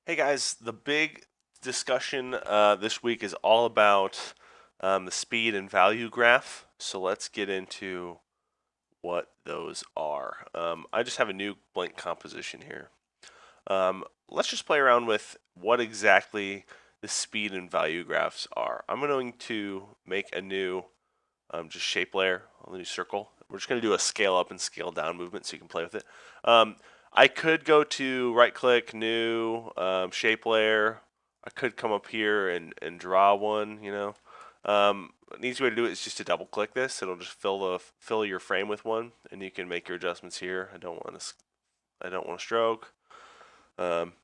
Hey guys, the big discussion this week is all about the speed and value graph. So let's get into what those are. I just have a new blank composition here. Let's just play around with what exactly the speed and value graphs are. I'm going to make a new just shape layer on the new circle. We're just going to do a scale up and scale down movement so you can play with it. Um, I could go to right click, new, shape layer. I could come up here and draw one, you know. An easy way to do it is just to double click this. It'll just fill your frame with one, and you can make your adjustments here. I don't want to stroke. Um,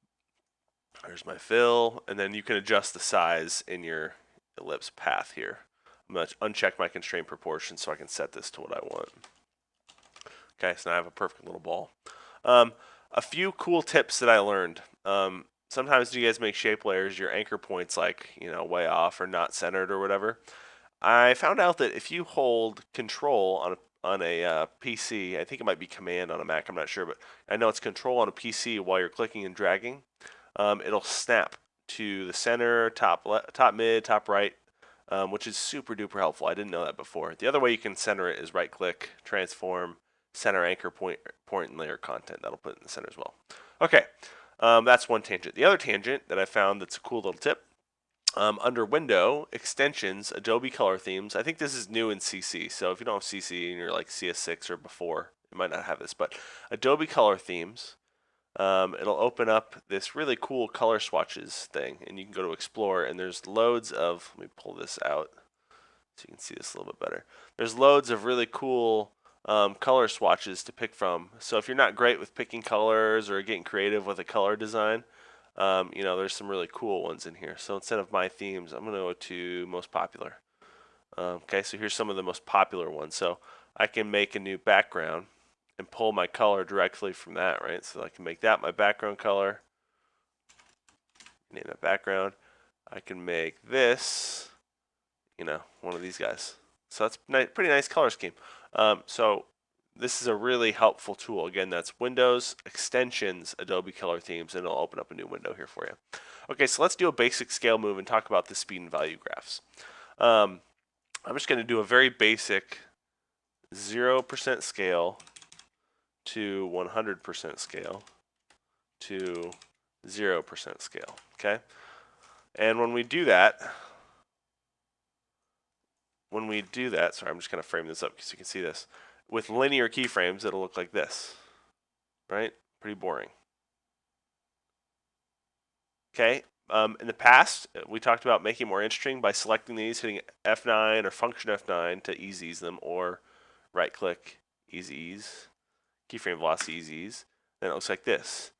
there's my fill, and then you can adjust the size in your ellipse path here. I'm going to uncheck my constraint proportion so I can set this to what I want. Okay, so now I have a perfect little ball. Um, a few cool tips that I learned. Sometimes when you guys make shape layers, your anchor point's like, way off or not centered or whatever. I found out that if you hold control on a PC, I think it might be command on a Mac, I'm not sure, but I know it's control on a PC while you're clicking and dragging. It'll snap to the center, top mid, top right, which is super duper helpful. I didn't know that before. The other way you can center it is right click, transform, center anchor point and layer content. That'll put it in the center as well. Okay, that's one tangent. The other tangent that I found that's a cool little tip. Under Window, Extensions, Adobe Color Themes. I think this is new in CC. So if you don't have CC and you're like CS6 or before, you might not have this. But Adobe Color Themes, it'll open up this really cool color swatches thing, and you can go to Explore, and there's loads of. Let me pull this out so you can see this a little bit better. There's loads of really cool color swatches to pick from. So if you're not great with picking colors or getting creative with a color design, there's some really cool ones in here. So instead of my themes, I'm going to go to most popular. Okay, so here's some of the most popular ones. So I can make a new background and pull my color directly from that, right? So I can make that my background color. Name that background. I can make this, one of these guys. So that's pretty nice color scheme. So this is a really helpful tool. Again, that's Windows, Extensions, Adobe Color Themes, and it'll open up a new window here for you. Okay, so let's do a basic scale move and talk about the speed and value graphs. I'm just going to do a very basic 0% scale to 100% scale to 0% scale, okay? And when we do that, sorry, I'm just going to frame this up so you can see this. With linear keyframes, it'll look like this, right? Pretty boring. Okay, in the past, we talked about making it more interesting by selecting these, hitting F9 or function F9 to ease them, or right click, ease, keyframe velocity ease. Then it looks like this.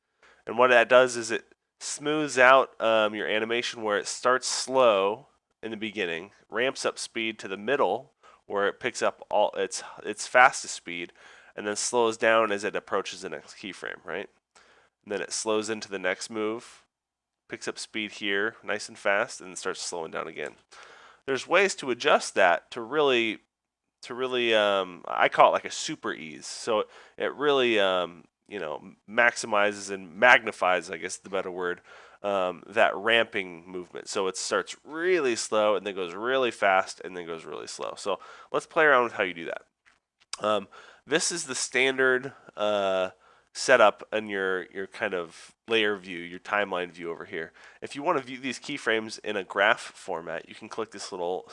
And what that does is it smooths out your animation where it starts slow in the beginning, ramps up speed to the middle where it picks up all its fastest speed, and then slows down as it approaches the next keyframe, right? And then it slows into the next move, picks up speed here nice and fast, and starts slowing down again. There's ways to adjust that to really I call it like a super ease. So it really maximizes and magnifies, I guess the better word, that ramping movement. So it starts really slow and then goes really fast and then goes really slow. So let's play around with how you do that. This is the standard setup in your kind of layer view, your timeline view over here. If you want to view these keyframes in a graph format, you can click this little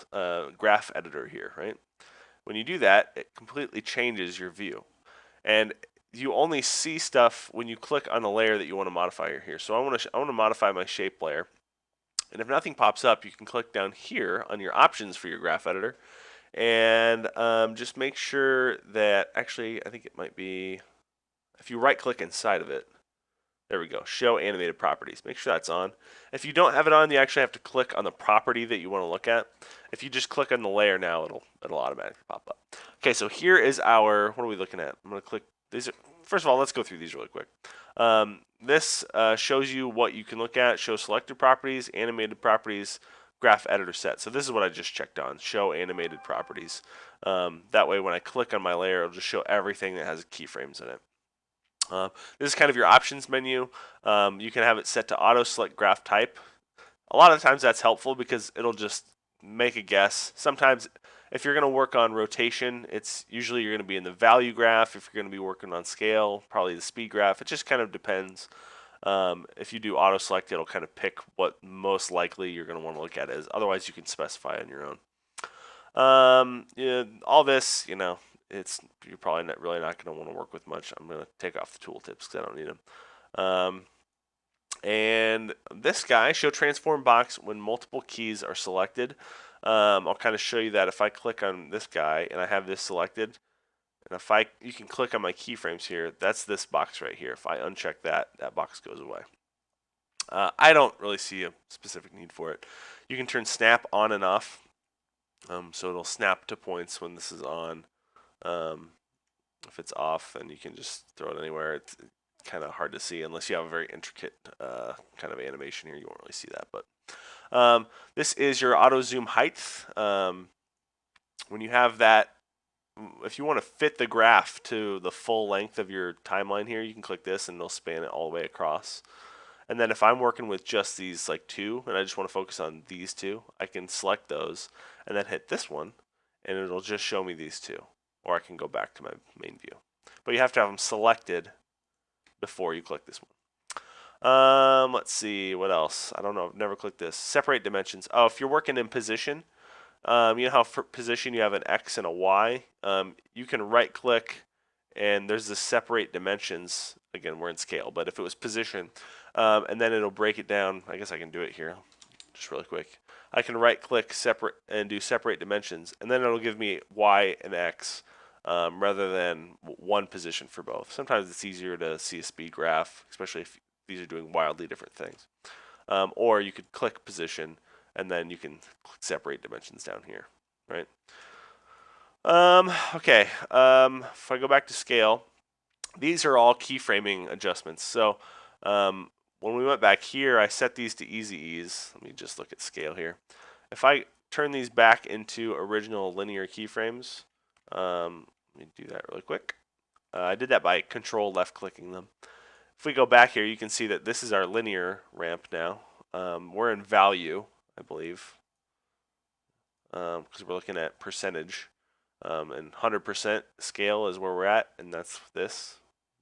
graph editor here, right? When you do that, it completely changes your view. And you only see stuff when you click on the layer that you want to modify here. So I want to modify my shape layer. And if nothing pops up, you can click down here on your options for your graph editor. And just make sure that, actually, I think it might be, if you right click inside of it, there we go, show animated properties. Make sure that's on. If you don't have it on, you actually have to click on the property that you want to look at. If you just click on the layer now, it'll automatically pop up. Okay, so here is our, what are we looking at? I'm going to click, first of all, let's go through these really quick. This shows you what you can look at, show selected properties, animated properties, graph editor set. So this is what I just checked on, show animated properties. That way when I click on my layer, it'll just show everything that has keyframes in it. This is kind of your options menu. You can have it set to auto select graph type. A lot of times that's helpful because it'll just make a guess. Sometimes if you're going to work on rotation, it's usually you're going to be in the value graph. If you're going to be working on scale, probably the speed graph. It just kind of depends. If you do auto select, it'll kind of pick what most likely you're going to want to look at is. Otherwise, you can specify on your own. Yeah, all this, you're probably really not going to want to work with much. I'm going to take off the tooltips because I don't need them. And this guy, show transform box when multiple keys are selected. I'll kind of show you that if I click on this guy and I have this selected, and you can click on my keyframes here, that's this box right here. If I uncheck that, that box goes away. I don't really see a specific need for it. You can turn snap on and off. So it'll snap to points when this is on. If it's off, then you can just throw it anywhere. It's kind of hard to see unless you have a very intricate kind of animation here. You won't really see that. But this is your auto zoom height. When you have that, if you want to fit the graph to the full length of your timeline here, you can click this and it'll span it all the way across. And then if I'm working with just these like two, and I just want to focus on these two, I can select those and then hit this one, and it'll just show me these two. Or I can go back to my main view. But you have to have them selected before you click this one. Let's see, what else? I don't know, I've never clicked this. Separate dimensions. Oh, if you're working in position, you know how for position you have an X and a Y? You can right click and there's this separate dimensions. Again, we're in scale, but if it was position, and then it'll break it down. I guess I can do it here just really quick. I can right click separate and do separate dimensions, and then it'll give me Y and X rather than one position for both. Sometimes it's easier to see a speed graph, especially if these are doing wildly different things. Or you could click position and then you can separate dimensions down here, right? Okay, if I go back to scale, these are all keyframing adjustments. So when we went back here, I set these to easy ease. Let me just look at scale here. If I turn these back into original linear keyframes, let me do that really quick. I did that by control left clicking them. If we go back here, you can see that this is our linear ramp now. We're in value, I believe, because we're looking at percentage. And 100% scale is where we're at, and that's this.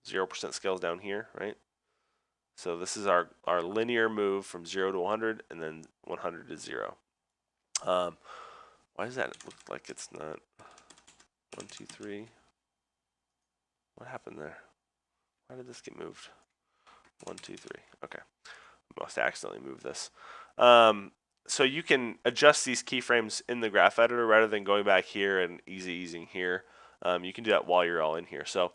0% scale is down here, right? So this is our linear move from 0 to 100, and then 100 to 0. Why does that look like it's not 1, 2, 3? What happened there? Why did this get moved? 1, 2, 3. Okay, must accidentally move this. So you can adjust these keyframes in the graph editor rather than going back here and easy easing here. You can do that while you're all in here. So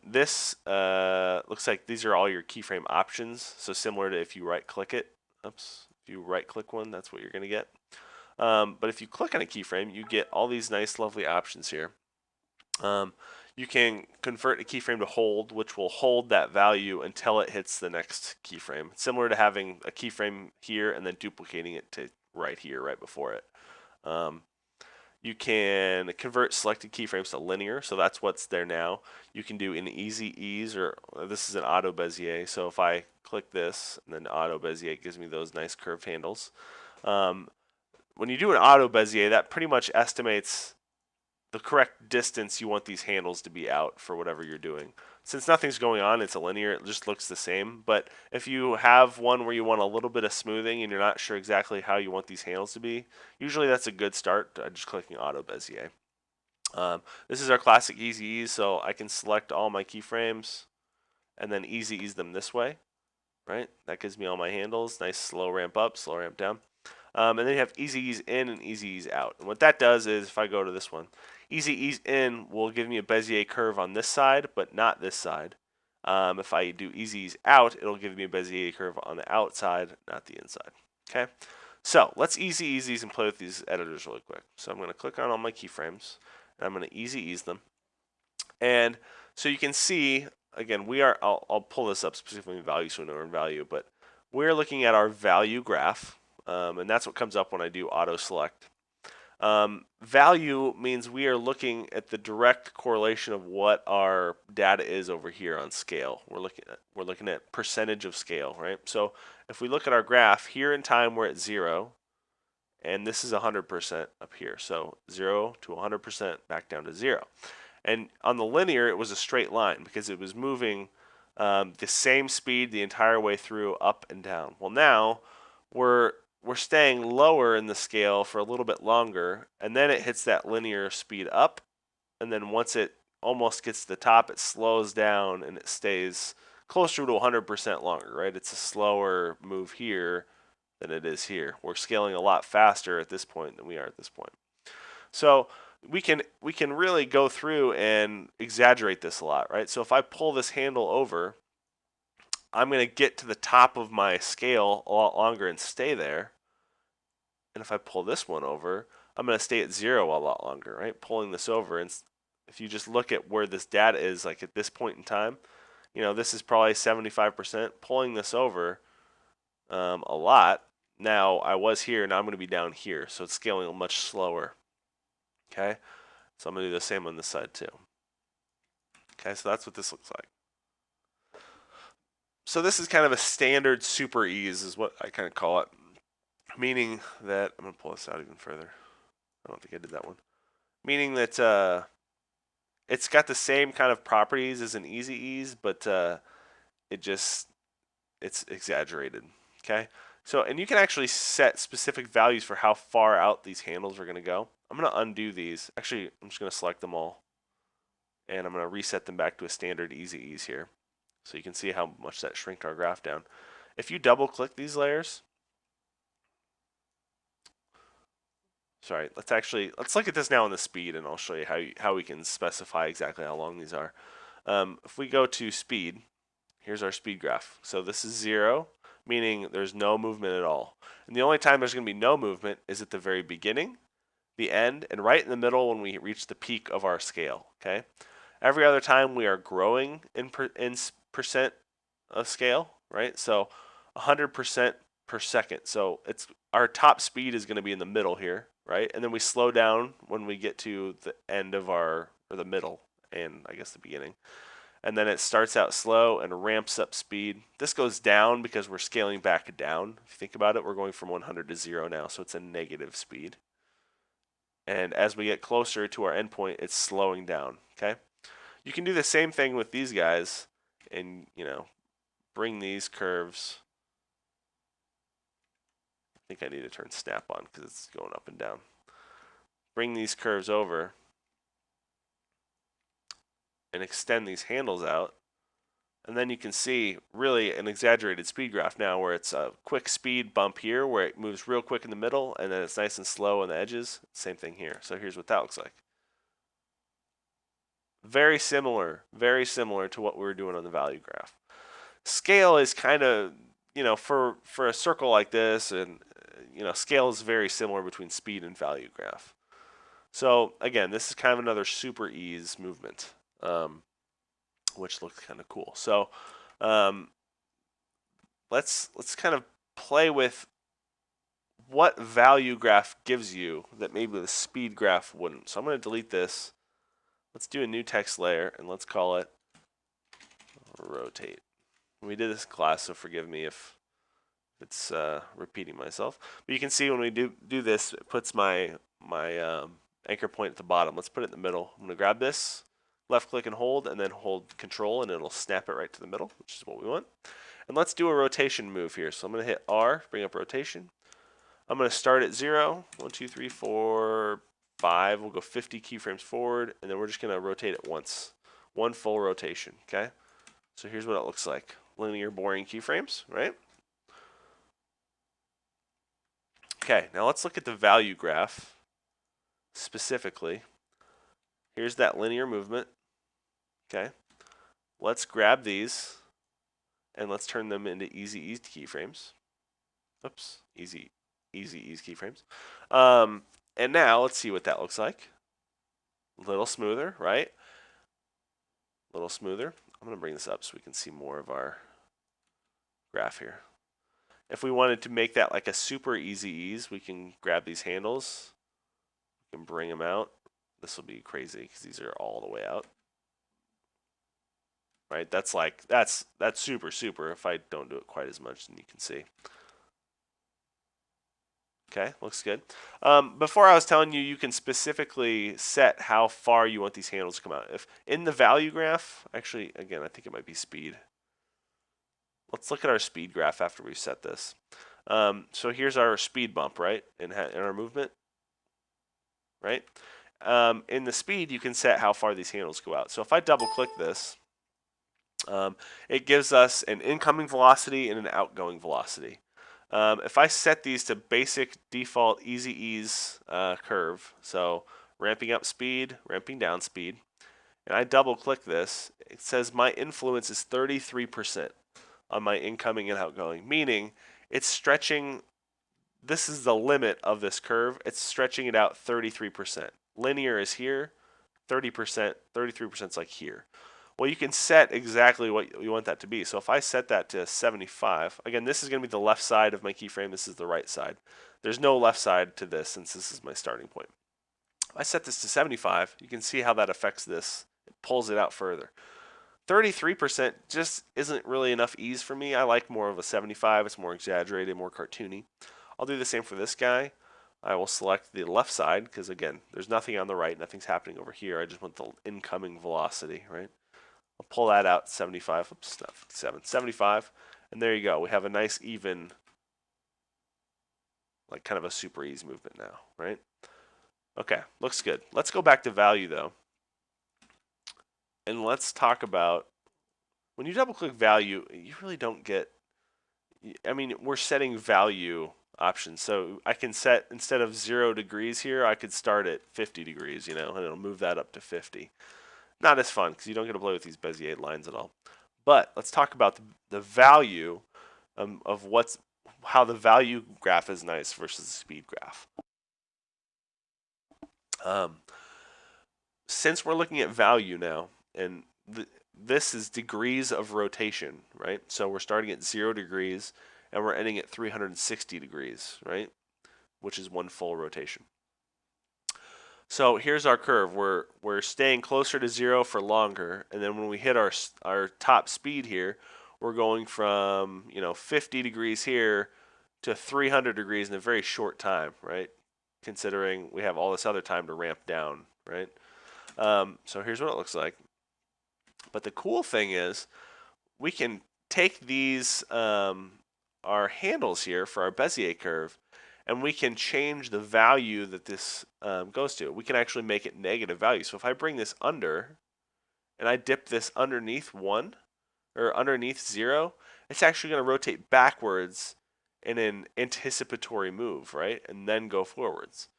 this looks like these are all your keyframe options. So similar to if you right click it. Oops. If you right click one, that's what you're going to get. But if you click on a keyframe, you get all these nice lovely options here. You can convert a keyframe to hold, which will hold that value until it hits the next keyframe. Similar to having a keyframe here and then duplicating it to right here, right before it. You can convert selected keyframes to linear, so that's what's there now. You can do an easy ease, or this is an auto Bezier. So if I click this and then auto Bezier, it gives me those nice curved handles. When you do an auto Bezier, that pretty much estimates the correct distance you want these handles to be out for whatever you're doing. Since nothing's going on, it's a linear, it just looks the same. But if you have one where you want a little bit of smoothing and you're not sure exactly how you want these handles to be, usually that's a good start, just clicking Auto Bezier. This is our classic easy ease, so I can select all my keyframes and then easy ease them this way, right? That gives me all my handles, nice slow ramp up, slow ramp down. And then you have easy ease in and easy ease out. And what that does is, if I go to this one, easy ease in will give me a Bezier curve on this side, but not this side. If I do easy ease out, it'll give me a Bezier curve on the outside, not the inside. Okay, so let's easy ease these and play with these editors really quick. So I'm going to click on all my keyframes, and I'm going to easy ease them. And so you can see, again, I'll pull this up specifically in value so we know we're in value, but we're looking at our value graph. And that's what comes up when I do auto select. Value means we are looking at the direct correlation of what our data is over here on scale. We're looking at percentage of scale, right? So if we look at our graph here in time, we're at 0, and this is 100% up here. So 0 to 100% back down to 0. And on the linear, it was a straight line because it was moving the same speed the entire way through, up and down. Well, now we're staying lower in the scale for a little bit longer, and then it hits that linear speed up, and then once it almost gets to the top, it slows down and it stays closer to 100% longer, right? It's a slower move here than it is here. We're scaling a lot faster at this point than we are at this point. So we can really go through and exaggerate this a lot, right? So if I pull this handle over, I'm going to get to the top of my scale a lot longer and stay there. And if I pull this one over, I'm going to stay at 0 a lot longer, right? Pulling this over, and if you just look at where this data is, like at this point in time, this is probably 75%. Pulling this over a lot. Now I was here, now I'm going to be down here, so it's scaling much slower. Okay, so I'm going to do the same on this side too. Okay, so that's what this looks like. So this is kind of a standard super ease is what I kind of call it, meaning that, I'm going to pull this out even further. I don't think I did that one. Meaning that it's got the same kind of properties as an easy ease, but it's exaggerated. Okay, so and you can actually set specific values for how far out these handles are going to go. I'm going to undo these. Actually, I'm just going to select them all, and I'm going to reset them back to a standard easy ease here, so you can see how much that shrinked our graph down. If you double click these layers, sorry, let's look at this now on the speed, and I'll show you how we can specify exactly how long these are. If we go to speed, here's our speed graph. So this is 0, meaning there's no movement at all. And the only time there's going to be no movement is at the very beginning, the end, and right in the middle when we reach the peak of our scale. Okay. Every other time we are growing in percent of scale, right? So 100% per second. So it's our top speed is going to be in the middle here, right? And then we slow down when we get to the end of or the middle, and I guess the beginning. And then it starts out slow and ramps up speed. This goes down because we're scaling back down. If you think about it, we're going from 100 to 0 now, so it's a negative speed. And as we get closer to our endpoint, it's slowing down, okay? You can do the same thing with these guys and, bring these curves. I think I need to turn snap on because it's going up and down. Bring these curves over and extend these handles out. And then you can see really an exaggerated speed graph now where it's a quick speed bump here where it moves real quick in the middle and then it's nice and slow on the edges. Same thing here. So here's what that looks like. Very similar to what we were doing on the value graph. Scale is kind of, for a circle like this, and scale is very similar between speed and value graph. So again, this is kind of another super ease movement, which looks kind of cool. So let's kind of play with what value graph gives you that maybe the speed graph wouldn't. So I'm going to delete this. Let's do a new text layer and let's call it rotate. We did this in class, so forgive me if it's repeating myself. But you can see when we do this, it puts my anchor point at the bottom. Let's put it in the middle. I'm going to grab this, left click and hold, and then hold control, and it'll snap it right to the middle, which is what we want. And let's do a rotation move here. So I'm going to hit R, bring up rotation. I'm going to start at 0, 1, 2, 3, 4, 5. We'll go 50 keyframes forward, and then we're just going to rotate it once. One full rotation, okay? So here's what it looks like. Linear boring keyframes, right? Okay, now let's look at the value graph specifically. Here's that linear movement, okay? Let's grab these, and let's turn them into easy ease keyframes. Oops, easy ease keyframes. And now let's see what that looks like. A little smoother, right? A little smoother. I'm going to bring this up so we can see more of our graph here. If we wanted to make that like a super easy ease, we can grab these handles, You can bring them out. This will be crazy because these are all the way out. Right? That's like, that's super, super. If I don't do it quite as much, then you can see. Okay, looks good. Before I was telling you, you can specifically set how far you want these handles to come out. If in the value graph, actually, again, I think it might be speed. Let's look at our speed graph after we set this. So here's our speed bump, right, in our movement, right? In the speed, you can set how far these handles go out. So if I double click this, it gives us an incoming velocity and an outgoing velocity. If I set these to basic default easy ease curve, so ramping up speed, ramping down speed, and I double click this, it says my influence is 33% on my incoming and outgoing, meaning it's stretching. This is the limit of this curve. It's stretching it out 33%. Linear is here, 30%, 33% is like here. Well, you can set exactly what you want that to be. So if I set that to 75, again, this is going to be the left side of my keyframe. This is the right side. There's no left side to this since this is my starting point. If I set this to 75, you can see how that affects this. It pulls it out further. 33% just isn't really enough ease for me. I like more of a 75. It's more exaggerated, more cartoony. I'll do the same for this guy. I will select the left side because, again, there's nothing on the right. Nothing's happening over here. I just want the incoming velocity, right? I'll pull that out 75, oops, not 57, 75, and there you go. We have a nice even, like kind of a super ease movement now, right? Okay, looks good. Let's go back to value though. And let's talk about, when you double click value, you really don't get, I mean, we're setting value options. So I can set, instead of 0 degrees here, I could start at 50 degrees, and it'll move that up to 50. Not as fun because you don't get to play with these Bezier lines at all. But let's talk about the value of how the value graph is nice versus the speed graph. Since we're looking at value now, and this is degrees of rotation, right? So we're starting at 0 degrees and we're ending at 360 degrees, right? Which is one full rotation. So here's our curve. We're staying closer to 0 for longer, and then when we hit our top speed here, we're going from 50 degrees here to 300 degrees in a very short time, right? Considering we have all this other time to ramp down, right? So here's what it looks like. But the cool thing is we can take these our handles here for our Bezier curve, and we can change the value that this goes to. We can actually make it negative value. So if I bring this under and I dip this underneath 1 or underneath 0, it's actually going to rotate backwards in an anticipatory move, right? And then go forwards.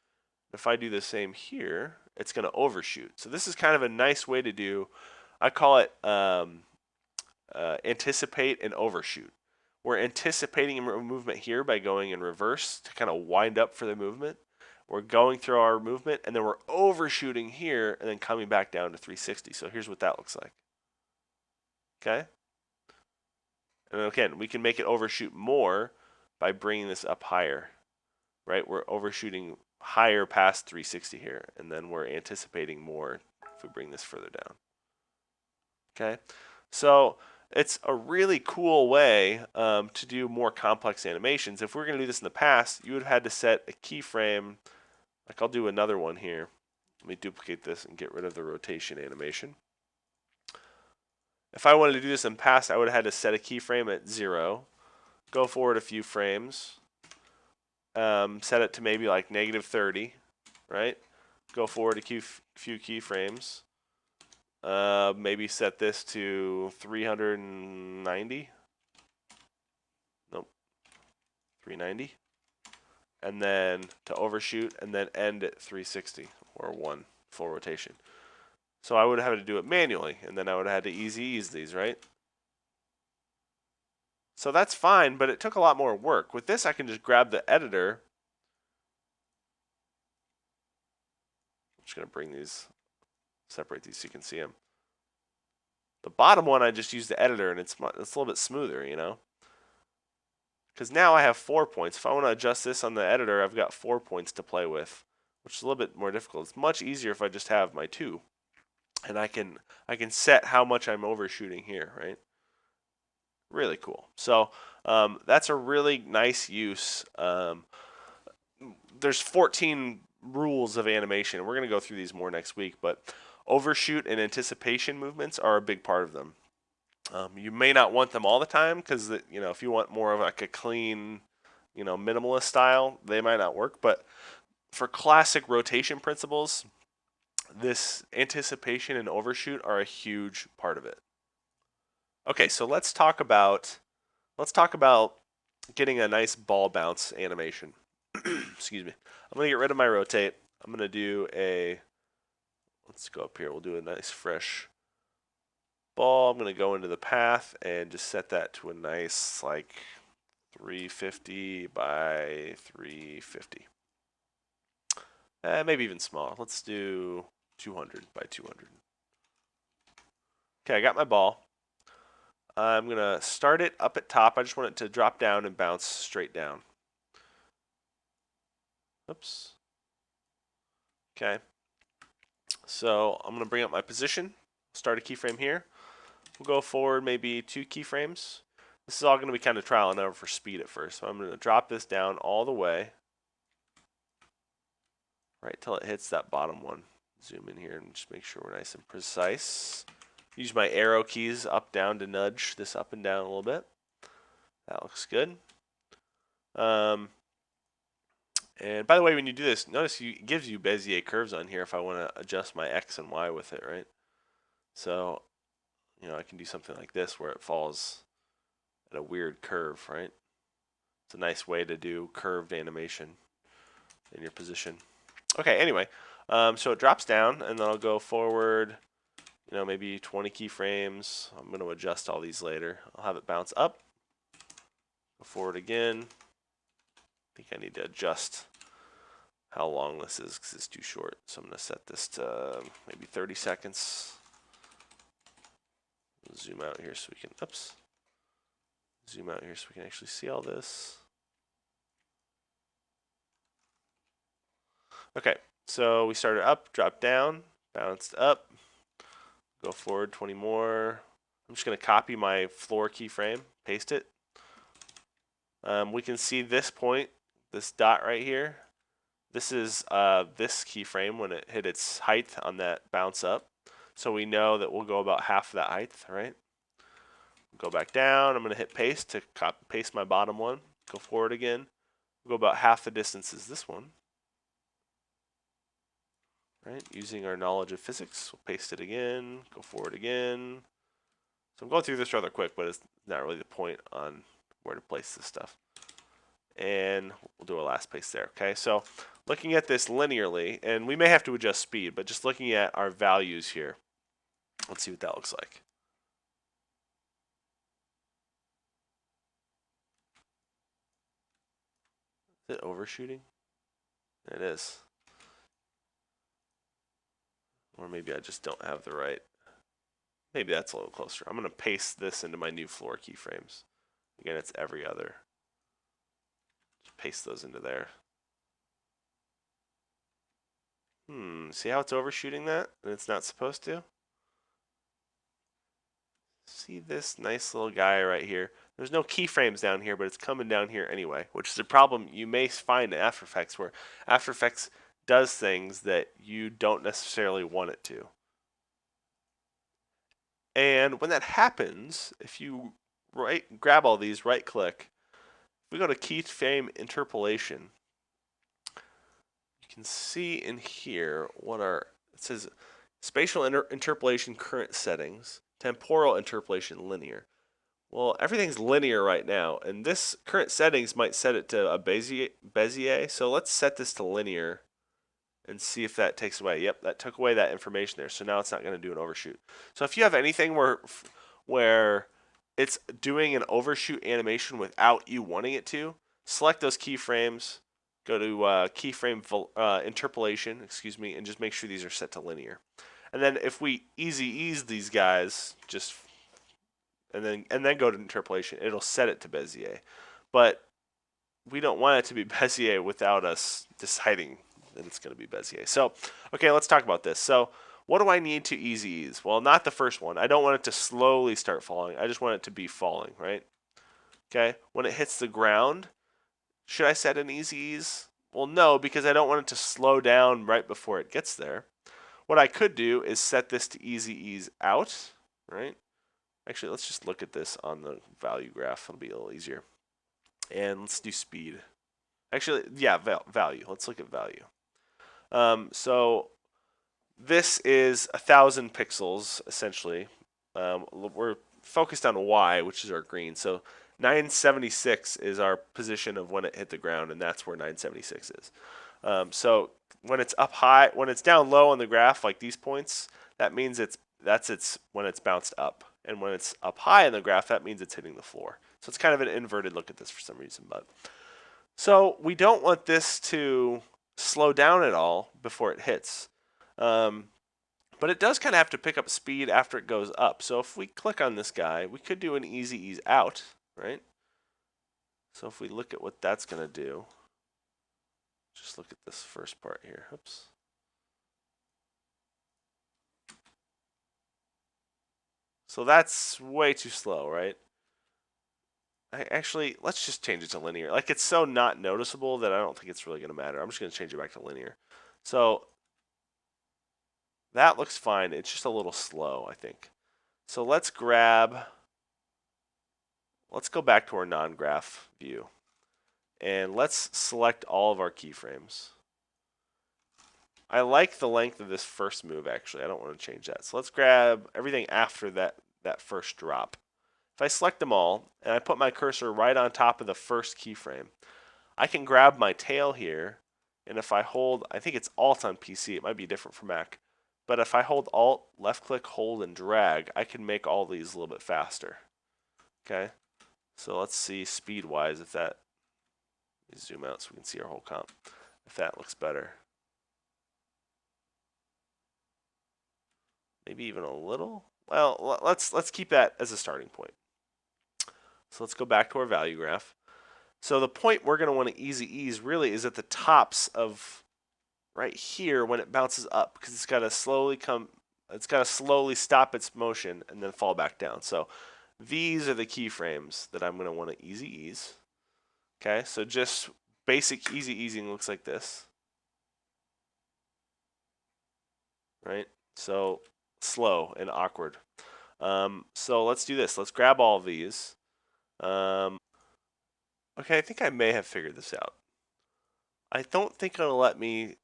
If I do the same here, it's going to overshoot. So this is kind of a nice way to do, I call it anticipate and overshoot. We're anticipating a movement here by going in reverse to kind of wind up for the movement. We're going through our movement, and then we're overshooting here and then coming back down to 360. So here's what that looks like. Okay? And again, we can make it overshoot more by bringing this up higher, right? We're overshooting higher past 360 here, and then we're anticipating more if we bring this further down. Okay? So it's a really cool way to do more complex animations. If we're going to do this in the past, you would have had to set a keyframe. Like I'll do another one here. Let me duplicate this and get rid of the rotation animation. If I wanted to do this in the past, I would have had to set a keyframe at 0, go forward a few frames, set it to maybe like -30, right? Go forward a few keyframes. Maybe set this to 390. Nope. 390. And then to overshoot and then end at 360 or 1 full rotation. So I would have had to do it manually, and then I would have had to easy ease these, right? So that's fine, but it took a lot more work. With this, I can just grab the editor. I'm just going to bring these, separate these so you can see them. The bottom one, I just use the editor, and it's a little bit smoother, Because now I have 4 points. If I want to adjust this on the editor, I've got 4 points to play with which is a little bit more difficult. It's much easier if I just have my 2, and I can set how much I'm overshooting here, right? Really cool. So that's a really nice use. There's 14 rules of animation. We're going to go through these more next week, but overshoot and anticipation movements are a big part of them. You may not want them all the time because if you want more of like a clean, minimalist style, they might not work. But for classic rotation principles, this anticipation and overshoot are a huge part of it. Okay, so let's talk about getting a nice ball bounce animation. Excuse me. I'm gonna get rid of my rotate. I'm gonna do let's go up here. We'll do a nice fresh ball. I'm gonna go into the path and just set that to a nice like 350 by 350. Maybe even smaller. Let's do 200 by 200. Okay, I got my ball. I'm gonna start it up at top. I just want it to drop down and bounce straight down. Oops. Okay. So I'm gonna bring up my position. Start a keyframe here. We'll go forward maybe 2 keyframes. This is all going to be kind of trial and error for speed at first. So I'm going to drop this down all the way, right till it hits that bottom one. Zoom in here and just make sure we're nice and precise. Use my arrow keys up, down to nudge this up and down a little bit. That looks good. And by the way, when you do this, notice it gives you Bezier curves on here if I want to adjust my X and Y with it, right? So, I can do something like this where it falls at a weird curve, right? It's a nice way to do curved animation in your position. Okay, anyway, so it drops down, and then I'll go forward, maybe 20 keyframes. I'm going to adjust all these later. I'll have it bounce up, go forward again. I think I need to adjust how long this is because it's too short. So I'm going to set this to maybe 30 seconds. Zoom out here so we can, zoom out here so we can actually see all this. Okay, so we started up, dropped down, bounced up, go forward 20 more. I'm just going to copy my floor keyframe, paste it. We can see this point, this dot right here. This is this keyframe when it hit its height on that bounce up. So we know that we'll go about half that height, right? Go back down. I'm going to hit paste to paste my bottom one. Go forward again. We'll go about half the distance as this one. Right, using our knowledge of physics, we'll paste it again, go forward again. So I'm going through this rather quick, but it's not really the point on where to place this stuff. And we'll do a last paste there, okay? So looking at this linearly, and we may have to adjust speed, but just looking at our values here, let's see what that looks like. Is it overshooting? It is. Or maybe I just don't have the right. Maybe that's a little closer. I'm going to paste this into my new floor keyframes. Again, it's every other. Just paste those into there. See how it's overshooting that? And it's not supposed to? See this nice little guy right here. There's no keyframes down here, but it's coming down here anyway, which is a problem you may find in After Effects, where After Effects does things that you don't necessarily want it to. And when that happens, if you grab all these, right click, if we go to Keyframe Interpolation, you can see in here it says spatial interpolation current settings, temporal interpolation linear. Well, everything's linear right now, and this current settings might set it to a Bezier. So let's set this to linear and see if that takes away. Yep, that took away that information there. So now it's not going to do an overshoot. So if you have anything where it's doing an overshoot animation without you wanting it to, select those keyframes, go to keyframe interpolation, and just make sure these are set to linear. And then if we easy ease these guys, and then go to interpolation, it'll set it to Bezier. But we don't want it to be Bezier without us deciding then it's going to be Bezier. So, okay, let's talk about this. So, what do I need to easy ease? Well, not the first one. I don't want it to slowly start falling. I just want it to be falling, right? Okay, when it hits the ground, should I set an easy ease? Well, no, because I don't want it to slow down right before it gets there. What I could do is set this to easy ease out, right? Actually, let's just look at this on the value graph. It'll be a little easier. And let's do speed. Actually, yeah, value. Let's look at value. So this is 1,000 pixels, essentially. We're focused on Y, which is our green. So 976 is our position of when it hit the ground, and that's where 976 is. So when it's up high, when it's down low on the graph, like these points, that means it's when it's bounced up. And when it's up high on the graph, that means it's hitting the floor. So it's kind of an inverted look at this for some reason. But so we don't want this to slow down at all before it hits. But it does kind of have to pick up speed after it goes up. So if we click on this guy, we could do an easy ease out, right? So if we look at what that's going to do, just look at this first part here. Oops. So that's way too slow, right? Actually, let's just change it to linear. Like, it's so not noticeable that I don't think it's really going to matter. I'm just going to change it back to linear. So that looks fine. It's just a little slow, I think. So let's go back to our non-graph view. And let's select all of our keyframes. I like the length of this first move, actually. I don't want to change that. So let's grab everything after that first drop. If I select them all, and I put my cursor right on top of the first keyframe, I can grab my tail here, and if I hold, I think it's Alt on PC, it might be different for Mac, but if I hold Alt, left click, hold, and drag, I can make all these a little bit faster. Okay, so let's see speed-wise if that, zoom out so we can see our whole comp, if that looks better. Maybe even a little? Well, let's keep that as a starting point. So let's go back to our value graph. So the point we're going to want to easy ease really is at the tops of right here when it bounces up, because it's got to slowly stop its motion and then fall back down. So these are the keyframes that I'm going to want to easy ease. Okay, so just basic easy easing looks like this. Right? So slow and awkward. So let's do this. Let's grab all of these. Okay, I think I may have figured this out. I don't think it'll let me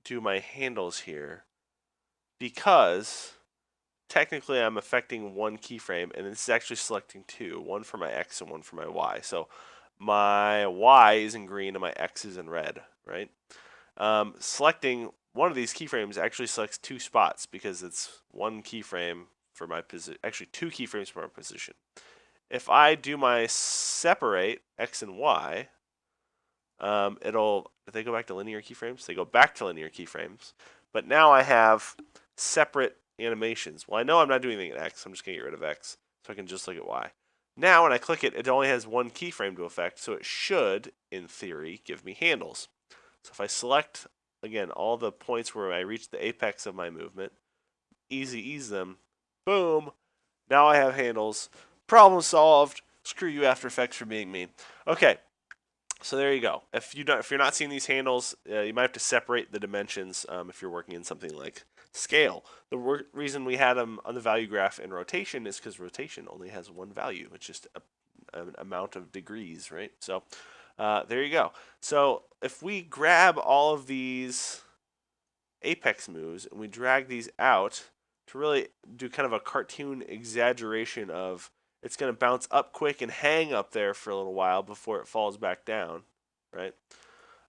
do my handles here because technically I'm affecting one keyframe and this is actually selecting two, one for my X and one for my Y. So my Y is in green and my X is in red, right? Selecting one of these keyframes actually selects two spots because it's one keyframe for my position, actually two keyframes for my position. If I do my separate X and Y, if they go back to linear keyframes, they go back to linear keyframes. But now I have separate animations. Well, I know I'm not doing anything at X. I'm just going to get rid of X so I can just look at Y. Now, when I click it, it only has one keyframe to affect, so it should, in theory, give me handles. So if I select, again, all the points where I reach the apex of my movement, easy ease them, boom, now I have handles. Problem solved. Screw you, After Effects, for being mean. Okay, so there you go. If you're not seeing these handles, you might have to separate the dimensions if you're working in something like scale. The reason we had them on the value graph in rotation is because rotation only has one value. It's just an amount of degrees, right? So there you go. So if we grab all of these apex moves and we drag these out to really do kind of a cartoon exaggeration of it's going to bounce up quick and hang up there for a little while before it falls back down, right?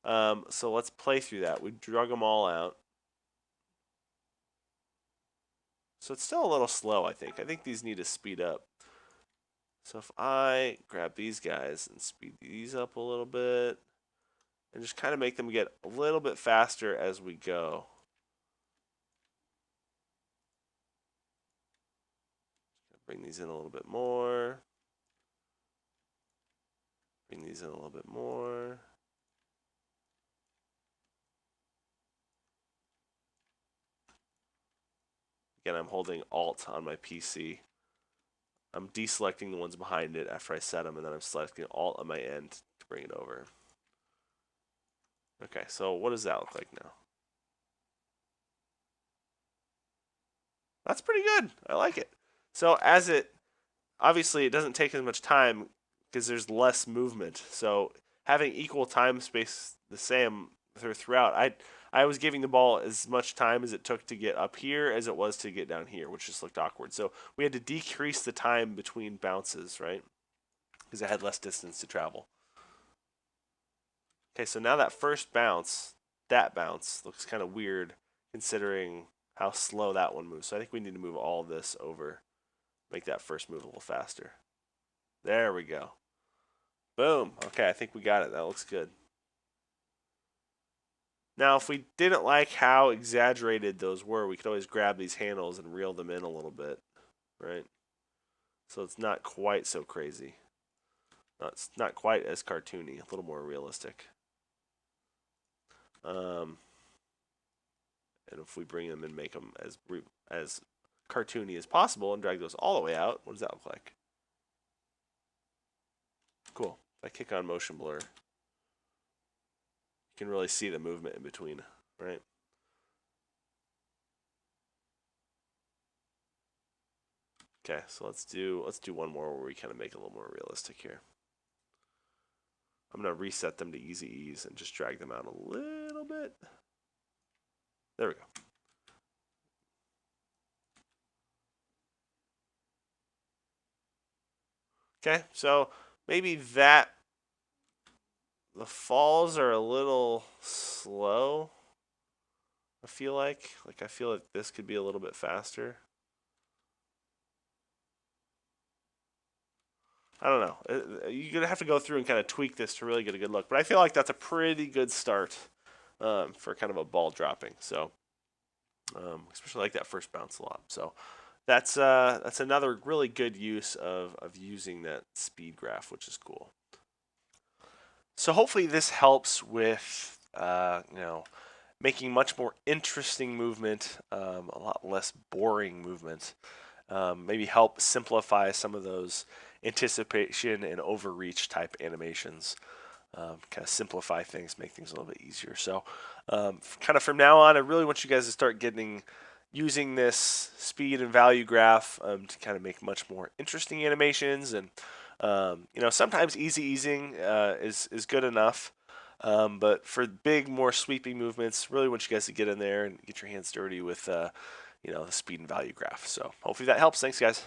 So let's play through that. We drug them all out. So it's still a little slow, I think. I think these need to speed up. So if I grab these guys and speed these up a little bit and just kind of make them get a little bit faster as we go. Bring these in a little bit more. Bring these in a little bit more. Again, I'm holding Alt on my PC. I'm deselecting the ones behind it after I set them, and then I'm selecting Alt on my end to bring it over. Okay, so what does that look like now? That's pretty good. I like it. So as it, obviously it doesn't take as much time because there's less movement. So having equal time space the same throughout, I was giving the ball as much time as it took to get up here as it was to get down here, which just looked awkward. So we had to decrease the time between bounces, right? Because it had less distance to travel. Okay, so now that first bounce, that bounce looks kind of weird considering how slow that one moves. So I think we need to move all this over, make that first move a little faster. There we go. Boom. Okay, I think we got it. That looks good. Now, if we didn't like how exaggerated those were, we could always grab these handles and reel them in a little bit, right? So it's not quite so crazy. It's not quite as cartoony, a little more realistic. And if we bring them and make them as cartoony as possible and drag those all the way out, what does that look like? Cool. If I kick on motion blur, you can really see the movement in between, right? Okay, so let's do one more where we kind of make it a little more realistic here. I'm gonna reset them to easy ease and just drag them out a little bit. There we go. Okay, so maybe the falls are a little slow. I feel like this could be a little bit faster. I don't know. You're gonna have to go through and kind of tweak this to really get a good look. But I feel like that's a pretty good start for kind of a ball dropping. So especially like that first bounce a lot. So that's another really good use of using that speed graph, which is cool. So hopefully this helps with making much more interesting movement, a lot less boring movement. Maybe help simplify some of those anticipation and overreach type animations. Kind of simplify things, make things a little bit easier. So kind of from now on, I really want you guys to start using this speed and value graph to kind of make much more interesting animations. And sometimes easy easing is good enough. But for big, more sweeping movements, really want you guys to get in there and get your hands dirty with the speed and value graph. So hopefully that helps. Thanks, guys.